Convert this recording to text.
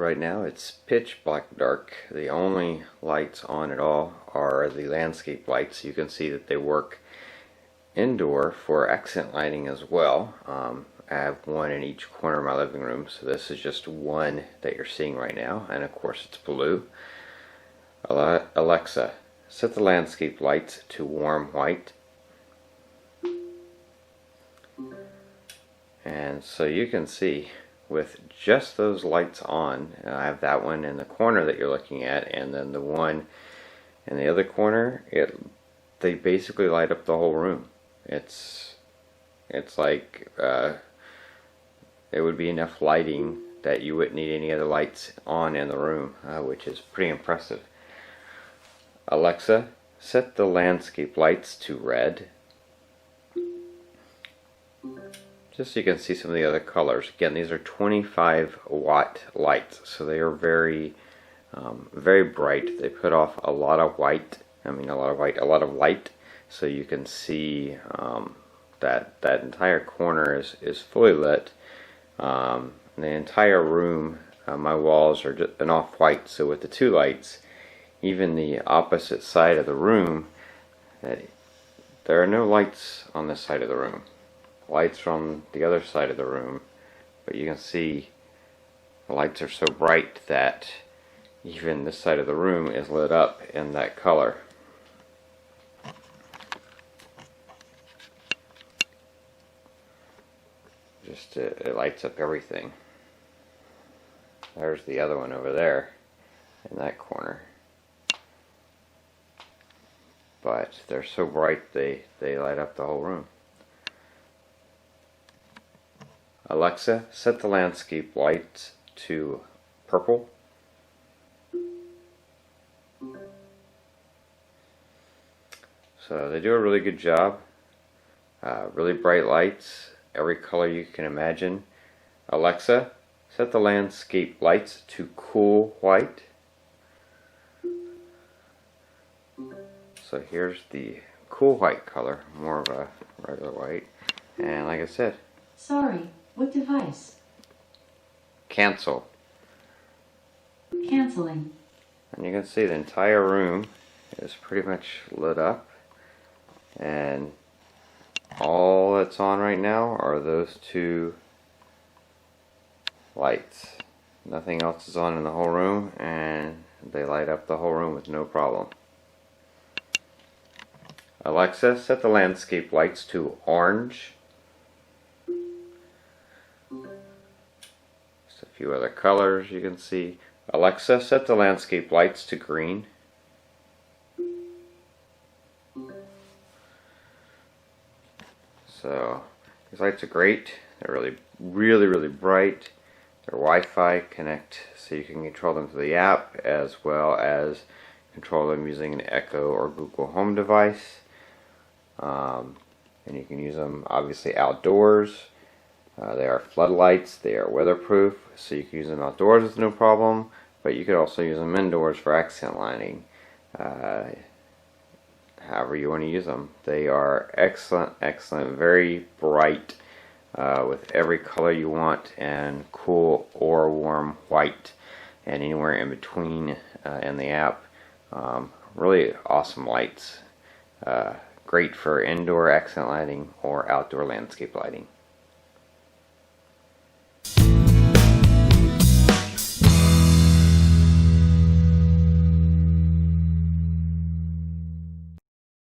right now it's pitch black dark. The only lights on at all are the landscape lights. You can see that they work indoor for accent lighting as well. I have one in each corner of my living room, so this is just one that you're seeing right now, and of course it's blue. Alexa, set the landscape lights to warm white. And so you can see with just those lights on, I have that one in the corner that you're looking at, and then the one in the other corner, they basically light up the whole room. It's like it would be enough lighting that you wouldn't need any other lights on in the room, which is pretty impressive. Alexa, set the landscape lights to red. Just so you can see some of the other colors. Again, these are 25 watt lights, so they are very bright. They put off a lot of white. I mean, a lot of light. So you can see that entire corner is fully lit. The entire room, my walls are just an off-white. So with the two lights, even the opposite side of the room, there are no lights on this side of the room. Lights from the other side of the room, but you can see the lights are so bright that even this side of the room is lit up in that color. Just it lights up everything. There's the other one over there in that corner, but they're so bright they light up the whole room. Alexa, set the landscape lights to purple. So they do a really good job. Really bright lights, every color you can imagine. Alexa, set the landscape lights to cool white. So here's the cool white color, more of a regular white. And like I said, sorry, what device? Cancel. Canceling. And you can see the entire room is pretty much lit up, and all that's on right now are those two lights. Nothing else is on in the whole room, and they light up the whole room with no problem. Alexa, set the landscape lights to orange. Just a few other colors you can see. Alexa, set the landscape lights to green. So these lights are great. They're really bright. They're Wi-Fi connect, so you can control them through the app as well as control them using an Echo or Google Home device. And you can use them obviously outdoors. They are floodlights, they are weatherproof, so you can use them outdoors with no problem, but you could also use them indoors for accent lighting. However you want to use them. They are excellent, very bright, with every color you want, and cool or warm white, and anywhere in between in the app. Really awesome lights. Great for indoor accent lighting or outdoor landscape lighting.